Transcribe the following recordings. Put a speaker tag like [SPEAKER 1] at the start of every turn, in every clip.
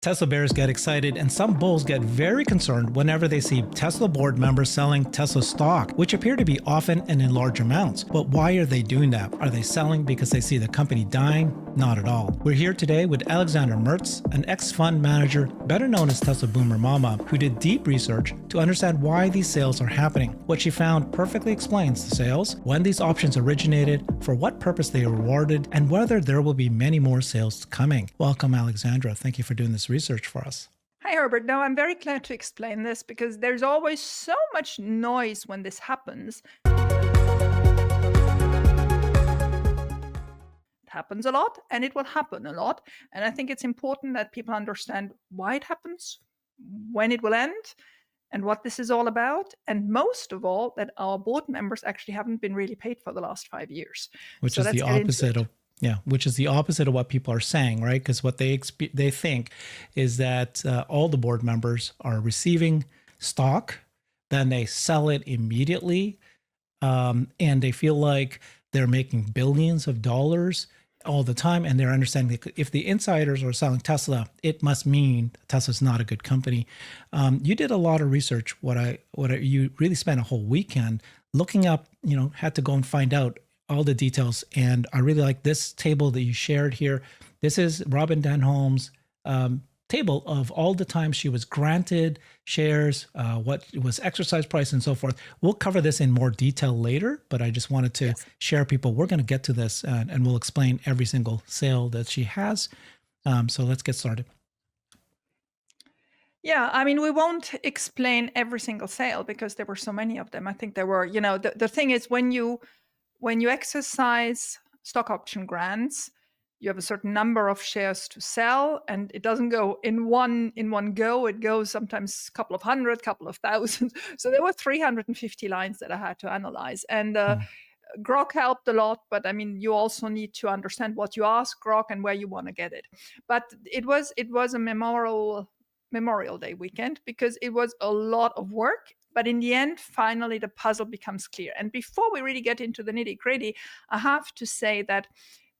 [SPEAKER 1] Tesla bears get excited and some bulls get very concerned whenever they see Tesla board members selling Tesla stock, which appear to be often and in large amounts. But why are they doing that? Are they selling because they see the company dying? Not at all. We're here today with Alexandra Mertz, an ex-fund manager, better known as Tesla Boomer Mama, who did deep research to understand why these sales are happening. What she found perfectly explains the sales, when these options originated, for what purpose they are rewarded, and whether there will be many more sales coming. Welcome, Alexandra. Thank you for doing this research for us.
[SPEAKER 2] Hi, Herbert. No, I'm very glad to explain this because there's always so much noise when this happens. It happens a lot and it will happen a lot. And I think it's important that people understand why it happens, when it will end, and what this is all about. And most of all, that our board members actually haven't been really paid for the last 5 years.
[SPEAKER 1] Which is the opposite of which is the opposite of what people are saying, right? Because what they think is that all the board members are receiving stock, then they sell it immediately, and they feel like they're making billions of dollars all the time, and they're understanding that if the insiders are selling Tesla, it must mean Tesla's not a good company. You did a lot of research. You really spent a whole weekend looking up. Had to go and find out all the details. And I really like this table that you shared here. This is Robin Denholm's table of all the times she was granted shares, what was exercise price and so forth. We'll cover this in more detail later, but I just wanted to share people. We're going to get to this and we'll explain every single sale that she has. So let's get started.
[SPEAKER 2] Yeah, I mean, we won't explain every single sale because there were so many of them. I think there were, the thing is when you exercise stock option grants, you have a certain number of shares to sell, and it doesn't go in one go. It goes sometimes a couple of hundred, couple of thousand. So there were 350 lines that I had to analyze, and Grok helped a lot. But I mean, you also need to understand what you ask Grok and where you want to get it. But it was a Memorial Day weekend because it was a lot of work. But in the end, finally, the puzzle becomes clear. And before we really get into the nitty-gritty, I have to say that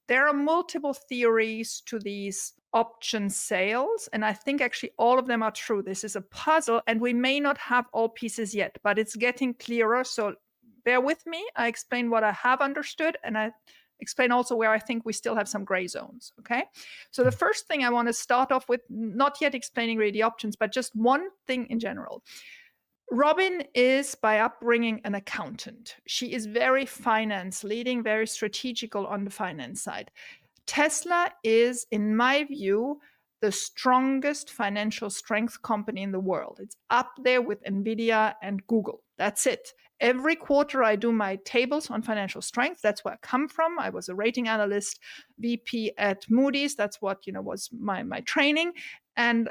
[SPEAKER 2] there are multiple theories to these option sales. And I think actually all of them are true. This is a puzzle, and we may not have all pieces yet, but it's getting clearer. So bear with me. I explain what I have understood, and I explain also where I think we still have some gray zones, okay? So the first thing I want to start off with, not yet explaining really the options, but just one thing in general. Robin is by upbringing an accountant. She is very finance leading, very strategical on the finance side. Tesla is, in my view, the strongest financial strength company in the world. It's up there with NVIDIA and Google. That's it. Every quarter I do my tables on financial strength. That's where I come from. I was a rating analyst, VP at Moody's. That's what was my training. And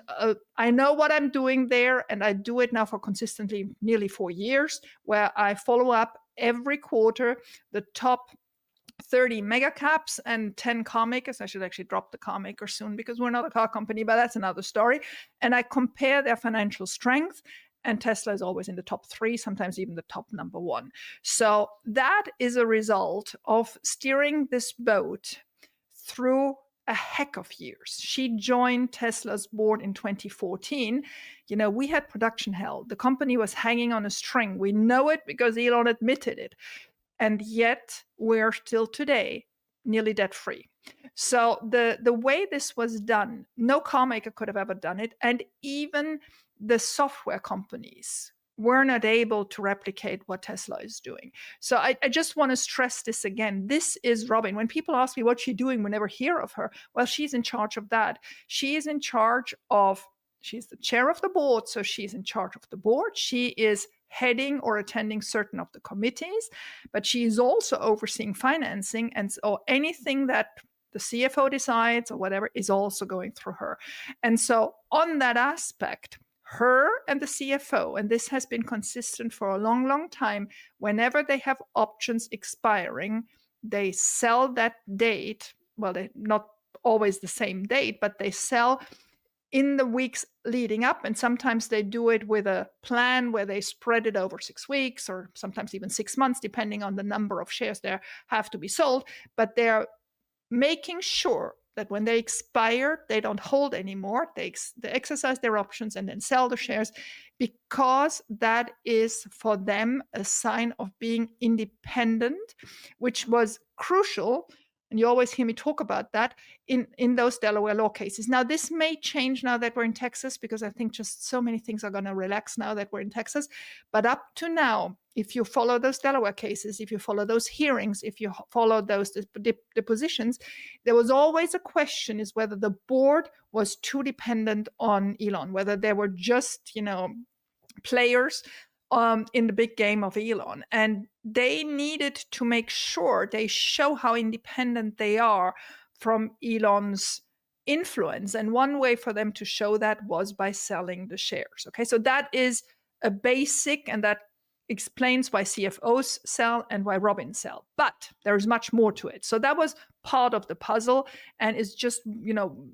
[SPEAKER 2] I know what I'm doing there, and I do it now for consistently nearly 4 years, where I follow up every quarter the top 30 mega caps and 10 car makers. I should actually drop the car maker soon because we're not a car company, but that's another story. And I compare their financial strength, and Tesla is always in the top 3, sometimes even the top number 1. So that is a result of steering this boat through a heck of years. She joined Tesla's board in 2014. We had production hell. The company was hanging on a string. We know it because Elon admitted it. And yet we're still today nearly debt free. So the way this was done, no car maker could have ever done it. And even the software companies were not able to replicate what Tesla is doing. So I just want to stress this again. This is Robin. When people ask me what's she doing, we never hear of her. Well, she's in charge of that. She is in charge of, she's the chair of the board, so she's in charge of the board. She is heading or attending certain of the committees, but she is also overseeing financing, and so anything that the CFO decides or whatever is also going through her. And so on that aspect, her and the CFO, and this has been consistent for a long, long time, whenever they have options expiring, they sell that date. Well, they not always the same date, but they sell in the weeks leading up. And sometimes they do it with a plan where they spread it over 6 weeks or sometimes even 6 months, depending on the number of shares there have to be sold. But they're making sure that when they expire, they don't hold anymore. They exercise their options and then sell the shares, because that is for them a sign of being independent, which was crucial. And you always hear me talk about that in those Delaware law cases. Now, this may change now that we're in Texas, because I think just so many things are going to relax now that we're in Texas. But up to now, if you follow those Delaware cases, if you follow those hearings, if you follow those depositions, there was always a question is whether the board was too dependent on Elon, whether they were just, players in the big game of Elon. And they needed to make sure they show how independent they are from Elon's influence. And one way for them to show that was by selling the shares. Okay, so that is a basic, and that explains why CFOs sell and why Robin sell. But there is much more to it. So that was part of the puzzle, and is just,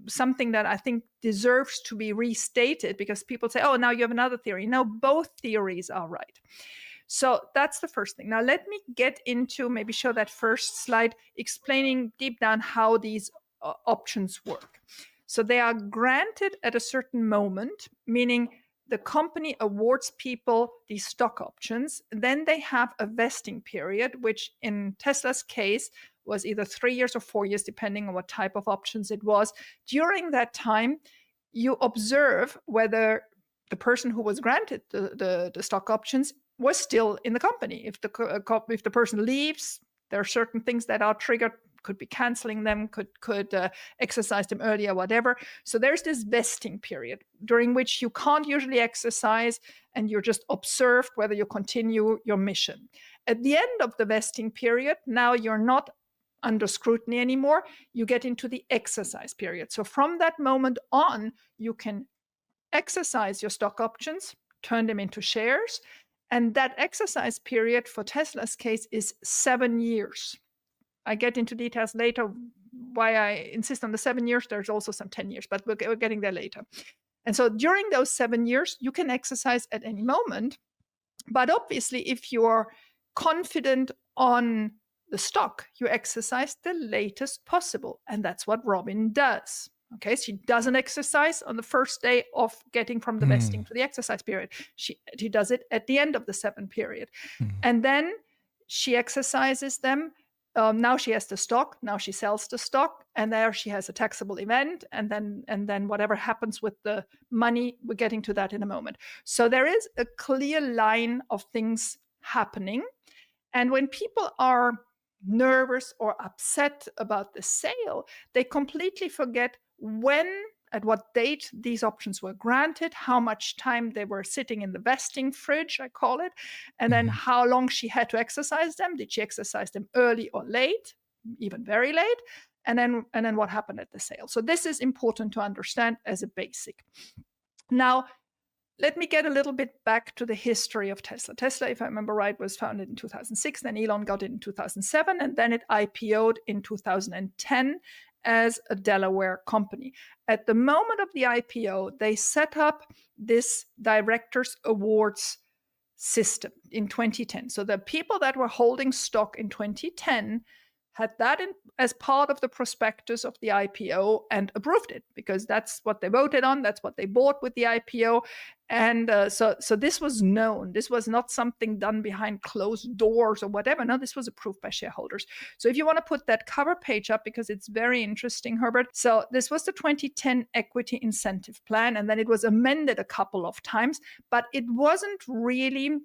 [SPEAKER 2] something that I think deserves to be restated, because people say, oh, now you have another theory. No, both theories are right. So that's the first thing. Now let me get into, maybe show that first slide, explaining deep down how these options work. So they are granted at a certain moment, meaning the company awards people these stock options. Then they have a vesting period, which in Tesla's case was either 3 years or 4 years, depending on what type of options it was. During that time, you observe whether the person who was granted the stock options was still in the company. If the person leaves, there are certain things that are triggered, could be canceling them, could exercise them earlier, whatever. So there's this vesting period during which you can't usually exercise, and you're just observed whether you continue your mission. At the end of the vesting period, now you're not under scrutiny anymore. You get into the exercise period. So from that moment on, you can exercise your stock options, turn them into shares. And that exercise period for Tesla's case is 7 years. I get into details later why I insist on the 7 years. There's also some 10 years, but we're getting there later. And so during those 7 years, you can exercise at any moment. But obviously, if you're confident on the stock, you exercise the latest possible. And that's what Robin does. Okay, she doesn't exercise on the first day of getting from the vesting to the exercise period. She does it at the end of the 7 period. And then she exercises them. Now she has the stock. Now she sells the stock, and there she has a taxable event, and then whatever happens with the money, we're getting to that in a moment. So there is a clear line of things happening, and when people are nervous or upset about the sale, they completely forget at what date these options were granted, how much time they were sitting in the vesting fridge, I call it, and then how long she had to exercise them. Did she exercise them early or late, even very late? And then what happened at the sale? So this is important to understand as a basic. Now, let me get a little bit back to the history of Tesla. Tesla, if I remember right, was founded in 2006. Then Elon got it in 2007, and then it IPO'd in 2010 as a Delaware company. At the moment of the IPO, they set up this directors awards system in 2010. So the people that were holding stock in 2010 had that as part of the prospectus of the IPO and approved it, because that's what they voted on. That's what they bought with the IPO. And so this was known. This was not something done behind closed doors or whatever. No, this was approved by shareholders. So if you want to put that cover page up, because it's very interesting, Herbert. So this was the 2010 Equity Incentive Plan, and then it was amended a couple of times, but it wasn't really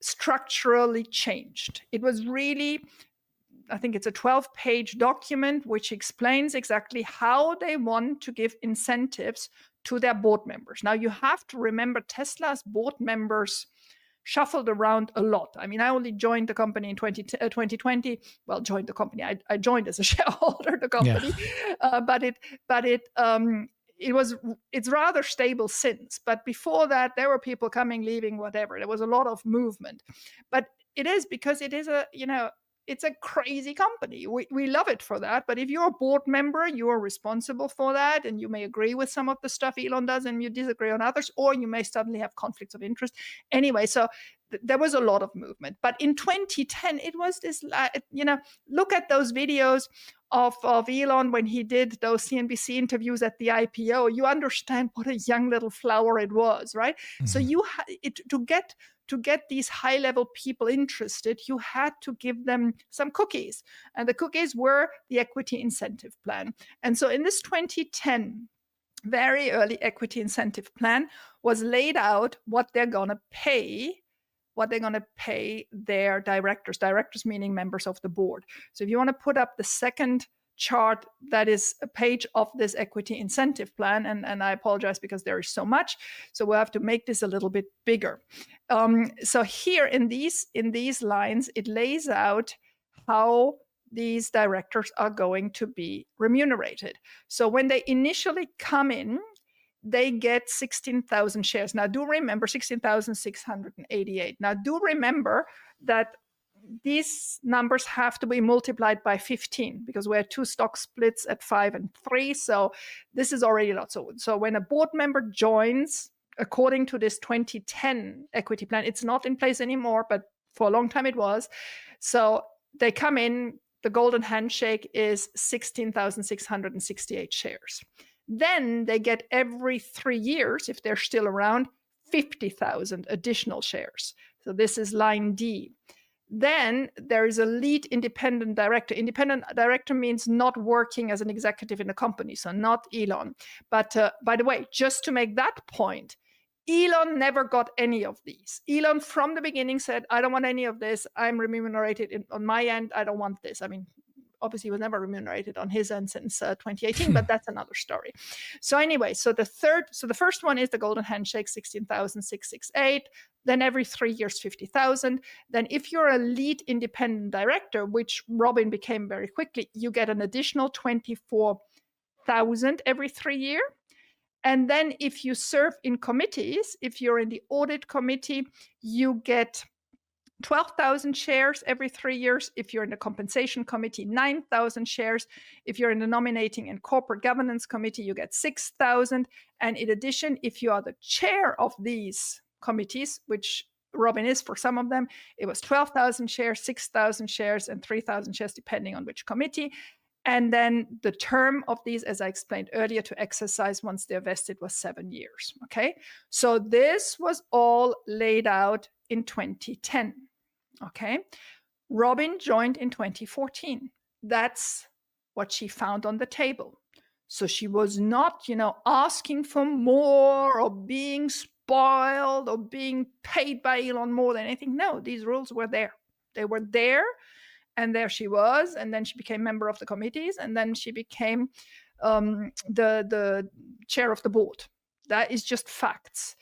[SPEAKER 2] structurally changed. It was really, I think it's a 12-page document which explains exactly how they want to give incentives to their board members. Now, you have to remember Tesla's board members shuffled around a lot. I mean, I only joined the company in 2020. Well, joined the company. I joined as a shareholder the company, it's rather stable since. But before that, there were people coming, leaving, whatever. There was a lot of movement. But it is because it is it's a crazy company. We love it for that. But if you're a board member, you are responsible for that. And you may agree with some of the stuff Elon does and you disagree on others, or you may suddenly have conflicts of interest. Anyway, so there was a lot of movement. But in 2010, it was this, look at those videos of Elon when he did those CNBC interviews at the IPO. You understand what a young little flower it was, right? Mm-hmm. So to get these high-level people interested, you had to give them some cookies. And the cookies were the equity incentive plan. And so in this 2010 very early equity incentive plan was laid out what they're going to pay their directors meaning members of the board. So if you want to put up the second chart, that is a page of this equity incentive plan, and I apologize because there is so much, so we'll have to make this a little bit bigger. So here in these lines, it lays out how these directors are going to be remunerated. So when they initially come in, they get 16,000 shares. Now do remember 16,688. Now do remember that these numbers have to be multiplied by 15 because we had 2 stock splits at 5 and 3. So this is already a lot. So when a board member joins, according to this 2010 equity plan, it's not in place anymore, but for a long time it was. So they come in, the golden handshake is 16,668 shares. Then they get every 3 years, if they're still around, 50,000 additional shares. So this is line D. Then there is a lead independent director. Independent director means not working as an executive in the company, so not Elon. But by the way, just to make that point, Elon never got any of these. Elon from the beginning said, I don't want any of this. I'm remunerated on my end. I don't want this. I mean, obviously he was never remunerated on his end since 2018, but that's another story. So anyway, so the first one is the golden handshake, 16,668. Then every 3 years, 50,000. Then if you're a lead independent director, which Robin became very quickly, you get an additional 24,000 every 3 years. And then if you serve in committees, if you're in the audit committee, you get 12,000 shares every 3 years. If you're in the compensation committee, 9,000 shares. If you're in the nominating and corporate governance committee, you get 6,000. And in addition, if you are the chair of these committees, which Robin is for some of them, it was 12,000 shares, 6,000 shares, and 3,000 shares, depending on which committee. And then the term of these, as I explained earlier, to exercise once they're vested was 7 years. Okay, so this was all laid out in 2010. Okay, Robin joined in 2014. That's what she found on the table. So she was not, asking for more or being spoiled or being paid by Elon more than anything. No, these rules were there. They were there. And there she was, and then she became member of the committees, and then she became the chair of the board. That is just facts.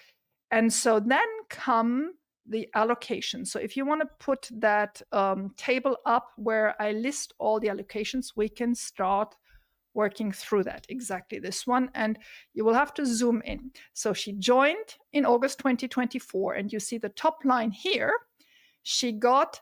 [SPEAKER 2] And so then come the allocation. So if you want to put that table up where I list all the allocations, we can start working through that, exactly this one. And you will have to zoom in. So she joined in August 2024, and you see the top line here. She got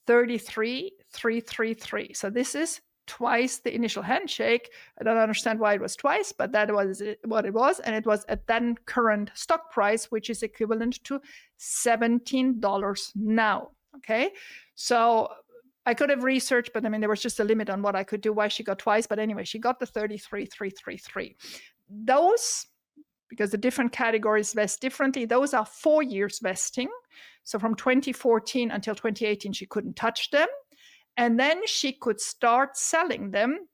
[SPEAKER 2] 33,333. So this is twice the initial handshake. I don't understand why it was twice, but that was what it was. And it was at then current stock price, which is equivalent to $17 now. Okay. So I could have researched, but I mean, there was just a limit on what I could do, why she got twice. But anyway, she got the 33,333. Those, because the different categories vest differently, those are 4 years vesting. So from 2014 until 2018, she couldn't touch them. And then she could start selling them.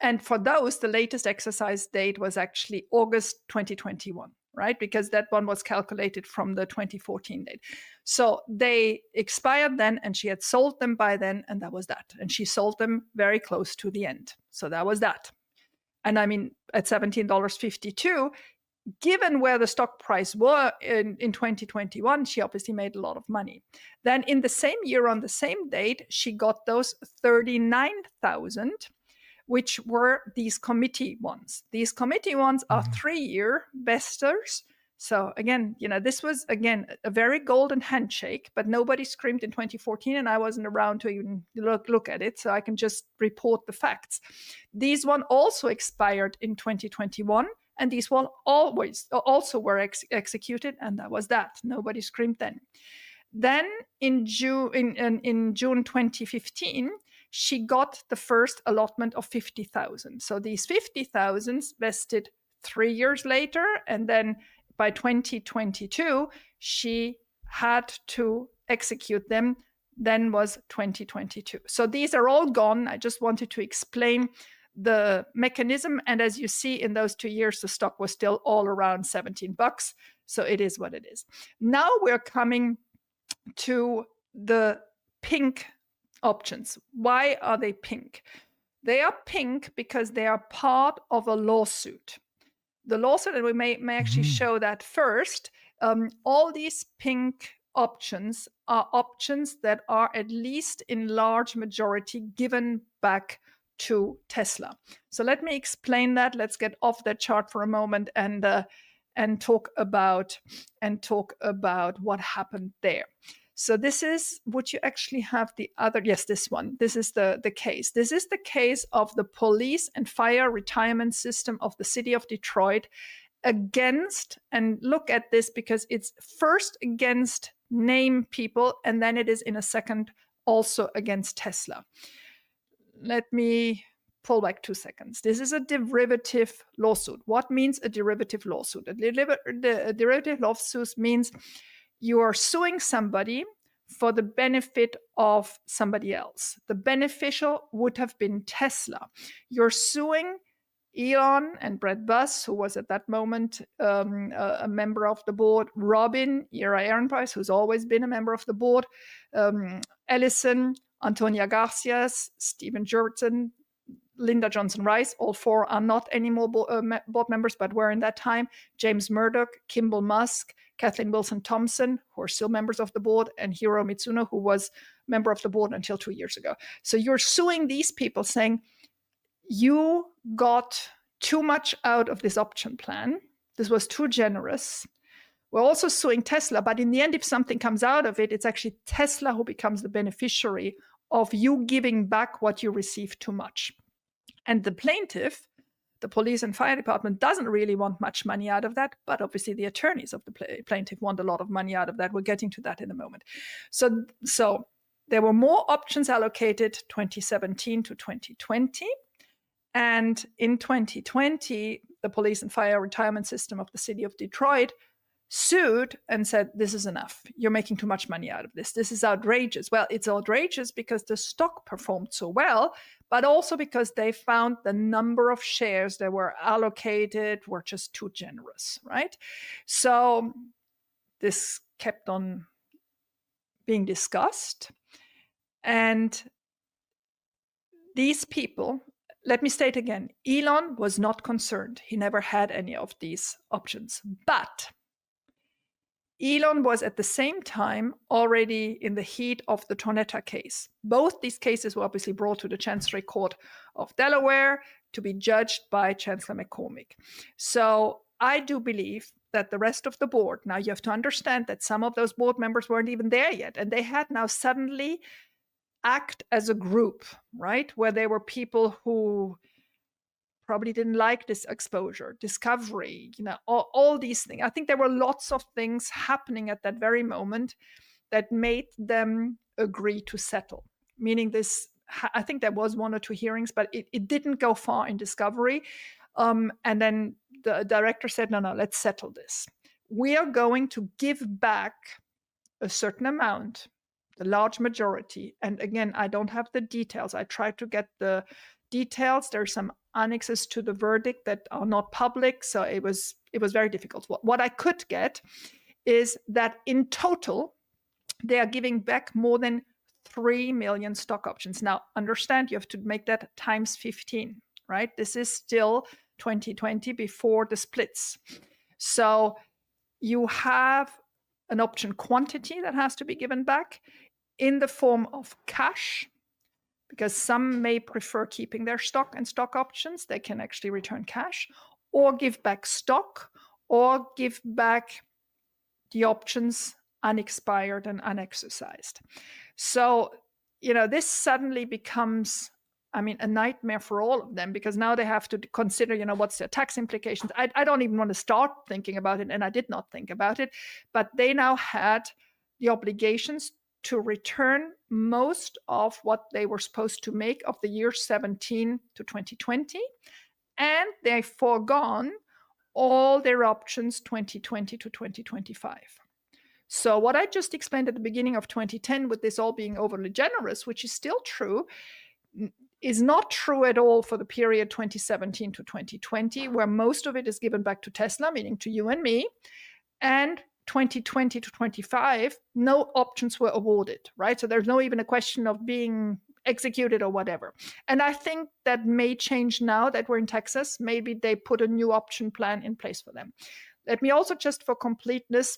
[SPEAKER 2] And for those, the latest exercise date was actually August 2021, right? Because that one was calculated from the 2014 date. So they expired then, and she had sold them by then, and that was that. And she sold them very close to the end. So that was that. And I mean, at $17.52, given where the stock price were in 2021, she obviously made a lot of money. Then in the same year, on the same date, she got those 39,000, which were these committee ones. These committee ones are 3-year vesters. So again, this was, again, a very golden handshake, but nobody screamed in 2014, and I wasn't around to even look at it, so I can just report the facts. These one also expired in 2021. And these one also were executed, and that was that. Nobody screamed then. Then in June 2015, she got the first allotment of 50,000. So these 50,000 vested 3 years later, and then by 2022 she had to execute them. Then was 2022. So these are all gone. I just wanted to explain the mechanism, and as you see, in those 2 years the stock was still all around $17. So it is what it is. Now we're coming to the pink options. Why are they pink? They are pink because they are part of a lawsuit. The lawsuit, and we may actually show that first. All these pink options are options that are at least in large majority given back to Tesla. So let me explain that. Let's get off that chart for a moment and talk about what happened there. So this is, would you actually have the other? Yes, this one. This is the case. This is the case of the police and fire retirement system of the city of Detroit against, and look at this because it's first against name people, and then it is in a second also against Tesla. Let me pull back 2 seconds. This is a derivative lawsuit. What means a derivative lawsuit? A derivative lawsuit means you are suing somebody for the benefit of somebody else. The beneficial would have been Tesla. You're suing Elon and Brett Buss, who was at that moment a member of the board, Robin, Ira Ehrenpreis, who's always been a member of the board, Ellison, Antonia Garcias, Stephen Jurtson, Linda Johnson Rice. All four are not anymore board members, but were in that time. James Murdoch, Kimball Musk, Kathleen Wilson Thompson, who are still members of the board, and Hiro Mitsuno, who was member of the board until 2 years ago. So you're suing these people saying, you got too much out of this option plan. This was too generous. We're also suing Tesla, but in the end, if something comes out of it, it's actually Tesla who becomes the beneficiary of you giving back what you received too much. And the plaintiff, the police and fire department, doesn't really want much money out of that, but obviously the attorneys of the plaintiff want a lot of money out of that. We're getting to that in a moment. So there were more options allocated 2017 to 2020. And in 2020, the police and fire retirement system of the city of Detroit sued and said, this is enough. You're making too much money out of this. This is outrageous. Well, it's outrageous because the stock performed so well, but also because they found the number of shares that were allocated were just too generous, right? So this kept on being discussed. And these people, let me state again, Elon was not concerned. He never had any of these options. But Elon was at the same time already in the heat of the Tornetta case. Both these cases were obviously brought to the Chancery Court of Delaware to be judged by Chancellor McCormick. So I do believe that the rest of the board, now you have to understand that some of those board members weren't even there yet, and they had now suddenly act as a group, right? Where there were people who probably didn't like this exposure, discovery, all these things. I think there were lots of things happening at that very moment that made them agree to settle. Meaning this, I think there was 1 or 2 hearings, but it didn't go far in discovery. And then the director said, no, let's settle this. We are going to give back a certain amount, the large majority. And again, I don't have the details. I tried to get the details. There are some annexes to the verdict that are not public. So it was very difficult. What I could get is that in total, they are giving back more than 3 million stock options. Now, understand, you have to make that times 15, right? This is still 2020 before the splits. So you have an option quantity that has to be given back in the form of cash, because some may prefer keeping their stock and stock options. They can actually return cash or give back stock or give back the options unexpired and unexercised. So, this suddenly becomes, a nightmare for all of them, because now they have to consider, what's their tax implications. I don't even want to start thinking about it, and I did not think about it, but they now had the obligations to return most of what they were supposed to make of the year 17 to 2020, and they've foregone all their options 2020 to 2025. So what I just explained at the beginning of 2010, with this all being overly generous, which is still true, is not true at all for the period 2017 to 2020, where most of it is given back to Tesla, meaning to you and me. And 2020 to 25, no options were awarded, right? So there's no even a question of being executed or whatever. And I think that may change now that we're in Texas. Maybe they put a new option plan in place for them. Let me also, just for completeness,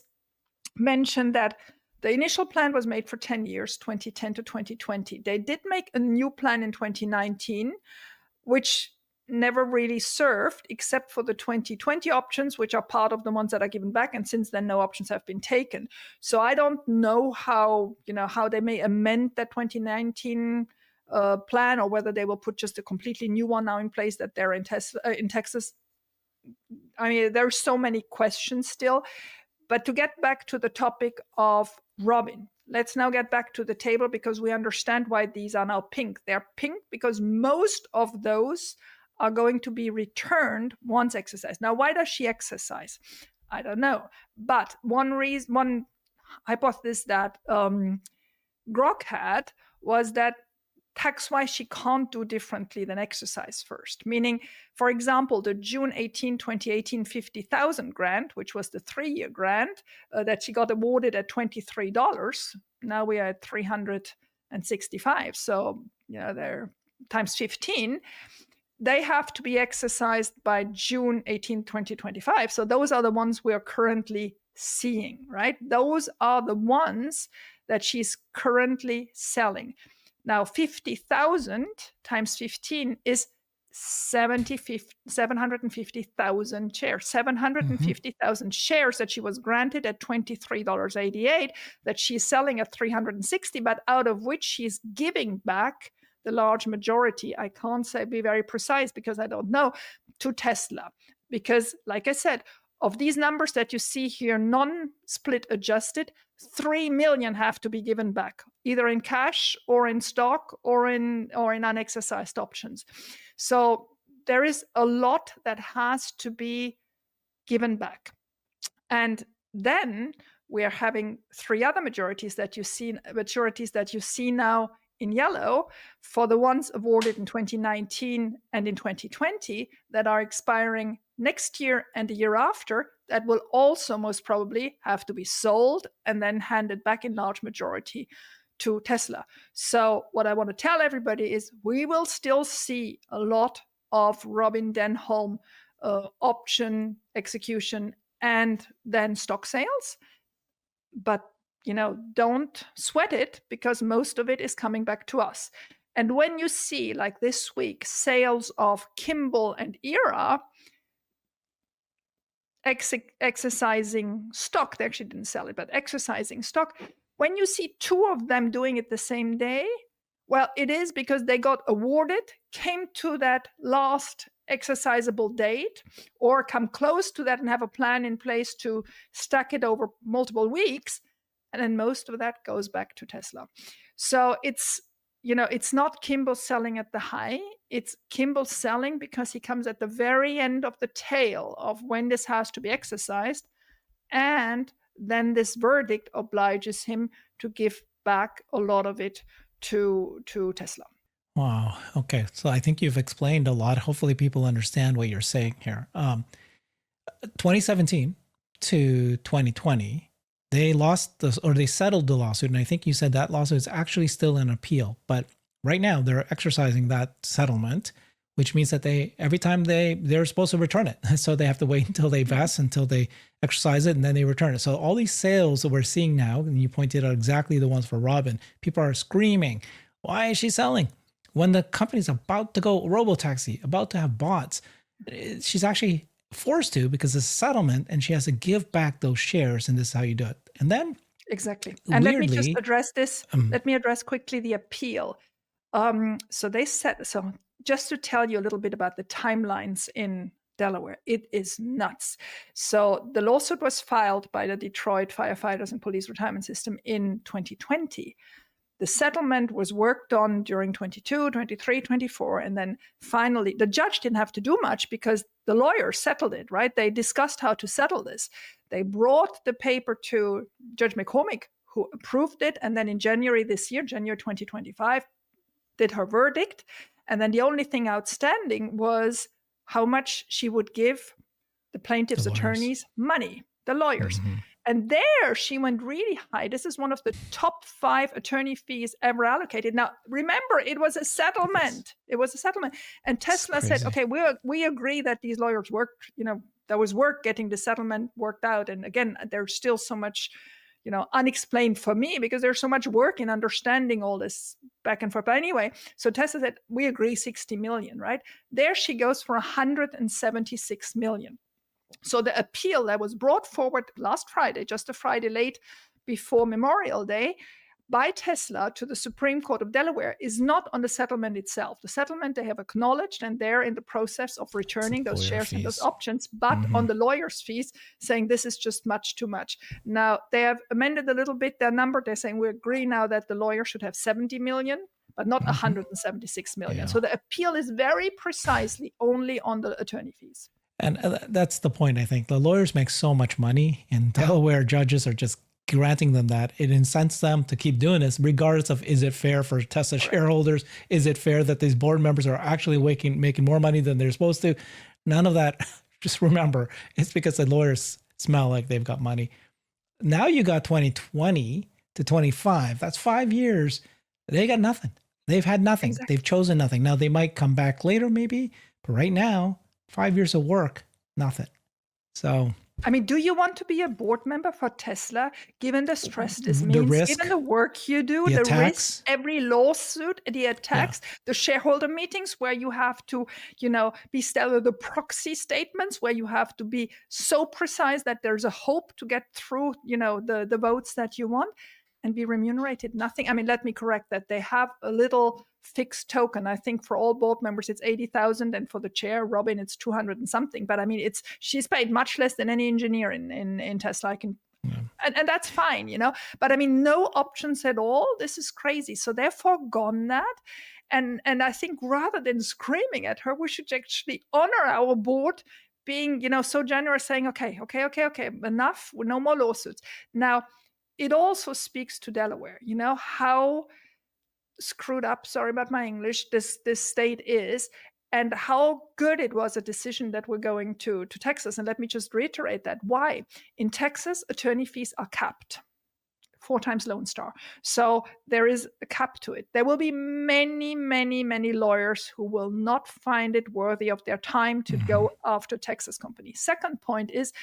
[SPEAKER 2] mention that the initial plan was made for 10 years, 2010 to 2020. They did make a new plan in 2019, which never really served except for the 2020 options, which are part of the ones that are given back. And since then, no options have been taken. So I don't know how they may amend that 2019 plan, or whether they will put just a completely new one now in place that they're in Texas. I mean, there's so many questions still. But to get back to the topic of Robin, let's now get back to the table, because we understand why these are now pink. They're pink because most of those are going to be returned once exercised. Now, why does she exercise? I don't know. But one hypothesis that Grok had was that tax-wise, she can't do differently than exercise first. Meaning, for example, the June 18, 2018 $50,000 grant, which was the 3-year grant that she got awarded at $23. Now we are at $365. So, they're times 15. They have to be exercised by June 18, 2025. So those are the ones we are currently seeing, right? Those are the ones that she's currently selling. Now, 50,000 times 15 is 750,000 shares, 750,000 shares that she was granted at $23.88, that she's selling at $360, but out of which she's giving back the large majority. I can't be very precise because I don't know, to Tesla. Because, like I said, of these numbers that you see here, non-split adjusted, 3 million have to be given back, either in cash or in stock or in unexercised options. So there is a lot that has to be given back. And then we are having 3 other maturities that you see now in yellow, for the ones awarded in 2019 and in 2020 that are expiring next year and the year after, that will also most probably have to be sold and then handed back in large majority to Tesla. So what I want to tell everybody is we will still see a lot of Robin Denholm option execution and then stock sales. But don't sweat it, because most of it is coming back to us. And when you see, like this week, sales of Kimball and Era exercising stock, they actually didn't sell it, but exercising stock, when you see 2 of them doing it the same day, well, it is because they got awarded, came to that last exercisable date, or come close to that and have a plan in place to stack it over multiple weeks. And then most of that goes back to Tesla. So it's not Kimball selling at the high. It's Kimball selling because he comes at the very end of the tail of when this has to be exercised. And then this verdict obliges him to give back a lot of it to Tesla.
[SPEAKER 1] Wow. Okay. So I think you've explained a lot. Hopefully people understand what you're saying here. 2017 to 2020, they they settled the lawsuit. And I think you said that lawsuit is actually still in appeal. But right now they're exercising that settlement, which means that every time they're supposed to return it. So they have to wait until they vest, until they exercise it, and then they return it. So all these sales that we're seeing now, and you pointed out exactly the ones for Robin, people are screaming, why is she selling? When the company's about to go robotaxi, about to have bots, she's actually forced to, because it's a settlement, and she has to give back those shares, and this is how you do it. And then
[SPEAKER 2] exactly. And weirdly, let me just address this. Let me address quickly the appeal. So just to tell you a little bit about the timelines in Delaware. It is nuts. So the lawsuit was filed by the Detroit Firefighters and Police Retirement System in 2020. The settlement was worked on during 22, 23, 24. And then finally, the judge didn't have to do much because the lawyers settled it, right? They discussed how to settle this. They brought the paper to Judge McCormick, who approved it. And then in January this year, January 2025, did her verdict. And then the only thing outstanding was how much she would give the plaintiff's attorneys money, the lawyers. Mm-hmm. And there she went really high. This is one of the top 5 attorney fees ever allocated. Now, remember, it was a settlement. It was a settlement. And Tesla said, okay, we agree that these lawyers worked, there was work getting the settlement worked out. And again, there's still so much, unexplained for me because there's so much work in understanding all this back and forth. But anyway, so Tesla said, we agree 60 million, right? There she goes for 176 million. So the appeal that was brought forward last Friday, just a Friday late before Memorial Day, by Tesla to the Supreme Court of Delaware is not on the settlement itself. The settlement they have acknowledged, and they're in the process of returning those shares and those options, but on the lawyer's fees, saying this is just much too much. Now, they have amended a little bit their number. They're saying we agree now that the lawyer should have 70 million, but not 176 million. Yeah. So the appeal is very precisely only on the attorney fees.
[SPEAKER 1] And that's the point, I think. The lawyers make so much money, and Delaware judges are just granting them that. It incents them to keep doing this, regardless of, is it fair for Tesla shareholders? Is it fair that these board members are actually making more money than they're supposed to? None of that. Just remember, it's because the lawyers smell like they've got money. Now you got 2020 to 25. That's 5 years. They got nothing. They've had nothing. Exactly. They've chosen nothing. Now they might come back later maybe, but right now, 5 years of work, nothing. So,
[SPEAKER 2] I mean, do you want to be a board member for Tesla, given the stress this means,
[SPEAKER 1] risk,
[SPEAKER 2] given the work you do, the risk, every lawsuit, the attacks, the shareholder meetings where you have to, be stellar, the proxy statements where you have to be so precise that there's a hope to get through, the votes that you want, and be remunerated nothing. I mean, let me correct that. They have a little fixed token. I think for all board members, it's 80,000. And for the chair, Robin, it's 200 and something. But I mean, she's paid much less than any engineer in Tesla. And that's fine, But I mean, no options at all. This is crazy. So they've forgone that. And I think rather than screaming at her, we should actually honor our board being, so generous, saying, okay, enough, no more lawsuits. Now, it also speaks to Delaware, how screwed up, sorry about my English, this state is, and how good it was a decision that we're going to Texas. And let me just reiterate that. Why? In Texas, attorney fees are capped, 4 times Lone Star. So there is a cap to it. There will be many, many, many lawyers who will not find it worthy of their time to go after Texas companies. Second point is,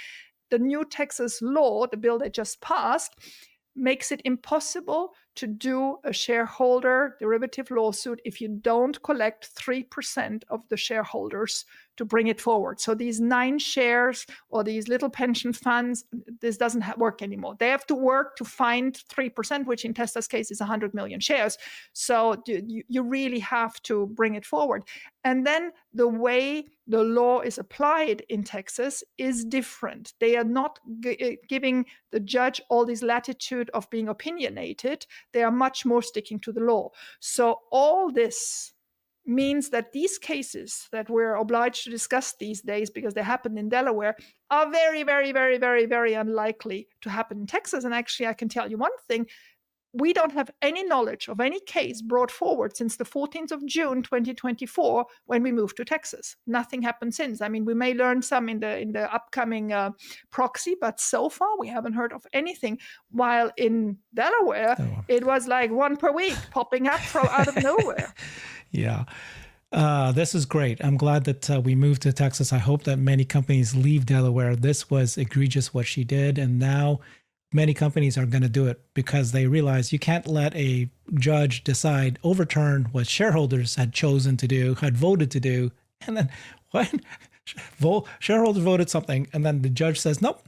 [SPEAKER 2] the new Texas law, the bill they just passed, makes it impossible to do a shareholder derivative lawsuit if you don't collect 3% of the shareholders to bring it forward. So these 9 shares or these little pension funds, this doesn't work anymore. They have to work to find 3%, which in Tesla's case is 100 million shares. So you really have to bring it forward. And then the way the law is applied in Texas is different. They are not giving the judge all this latitude of being opinionated. They are much more sticking to the law. So all this means that these cases that we're obliged to discuss these days because they happen in Delaware are very, very, very, very, very unlikely to happen in Texas. And actually, I can tell you one thing. We don't have any knowledge of any case brought forward since the 14th of June, 2024, when we moved to Texas. Nothing happened since. I mean, we may learn some in the upcoming proxy, but so far we haven't heard of anything. While in Delaware, it was like 1 per week popping up from out of nowhere.
[SPEAKER 1] Yeah. This is great. I'm glad that we moved to Texas. I hope that many companies leave Delaware. This was egregious what she did. And now many companies are going to do it because they realize you can't let a judge overturn what shareholders had chosen to do, had voted to do. And then when shareholders voted something and then the judge says, nope.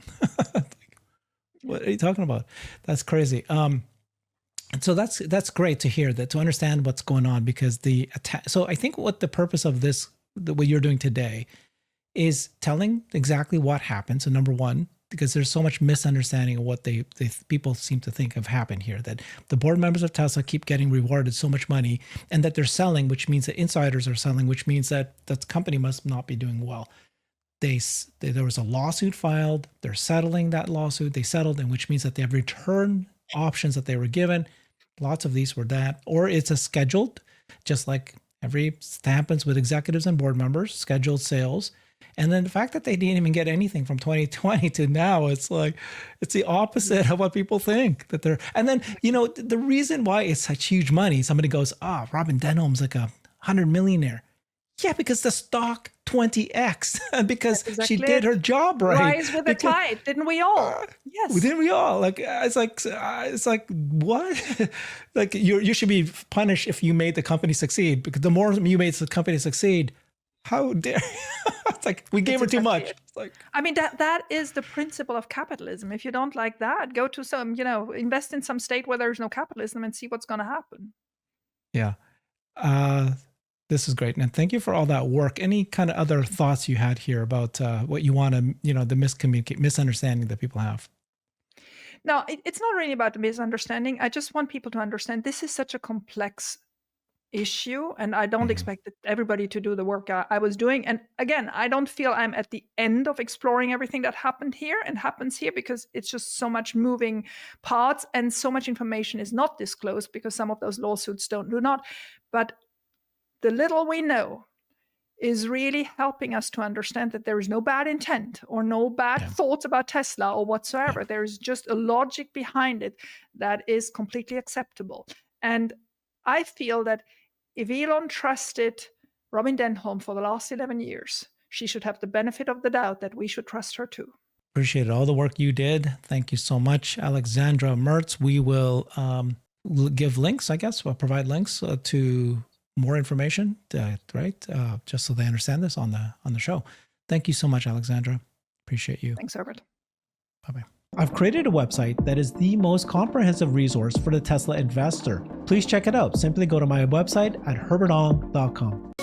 [SPEAKER 1] What are you talking about? That's crazy. And so that's great to hear, that to understand what's going on, because so I think what the purpose of this, what you're doing today, is telling exactly what happened. So number one, because there's so much misunderstanding of what people seem to think have happened here, that the board members of Tesla keep getting rewarded so much money, and that they're selling, which means that insiders are selling, which means that the company must not be doing well. There was a lawsuit filed. They're settling that lawsuit. They settled, and which means that they have returned options that they were given. Lots of these were that, or it's a scheduled, just like happens with executives and board members, scheduled sales. And then the fact that they didn't even get anything from 2020 to now, it's like, it's the opposite of what people think that they're. And then, the reason why it's such huge money, somebody goes, Robin Denholm's like $100 millionaire. Yeah, because the stock 20x, because she did her job right.
[SPEAKER 2] Rise with the tide, didn't we all? Yes,
[SPEAKER 1] didn't we all? Like it's like what? Like you should be punished if you made the company succeed, because the more you made the company succeed, how dare? It's like we gave her too much. It's like,
[SPEAKER 2] I mean, that is the principle of capitalism. If you don't like that, go to some, invest in some state where there's no capitalism and see what's going to happen.
[SPEAKER 1] Yeah. This is great. And thank you for all that work. Any kind of other thoughts you had here about what you want to, the misunderstanding that people have?
[SPEAKER 2] No, it's not really about the misunderstanding. I just want people to understand this is such a complex issue, and I don't expect everybody to do the work I was doing. And again, I don't feel I'm at the end of exploring everything that happened here and happens here, because it's just so much moving parts and so much information is not disclosed because some of those lawsuits do not. But the little we know is really helping us to understand that there is no bad intent or no bad thoughts about Tesla or whatsoever. There is just a logic behind it that is completely acceptable. And I feel that if Elon trusted Robin Denholm for the last 11 years, she should have the benefit of the doubt that we should trust her too.
[SPEAKER 1] Appreciate all the work you did. Thank you so much, Alexandra Mertz. We will give links, I guess. We'll provide links to more information, just so they understand this on the show. Thank you so much, Alexandra. Appreciate you.
[SPEAKER 2] Thanks, Herbert.
[SPEAKER 1] Bye-bye. I've created a website that is the most comprehensive resource for the Tesla investor. Please check it out. Simply go to my website at herbertong.com.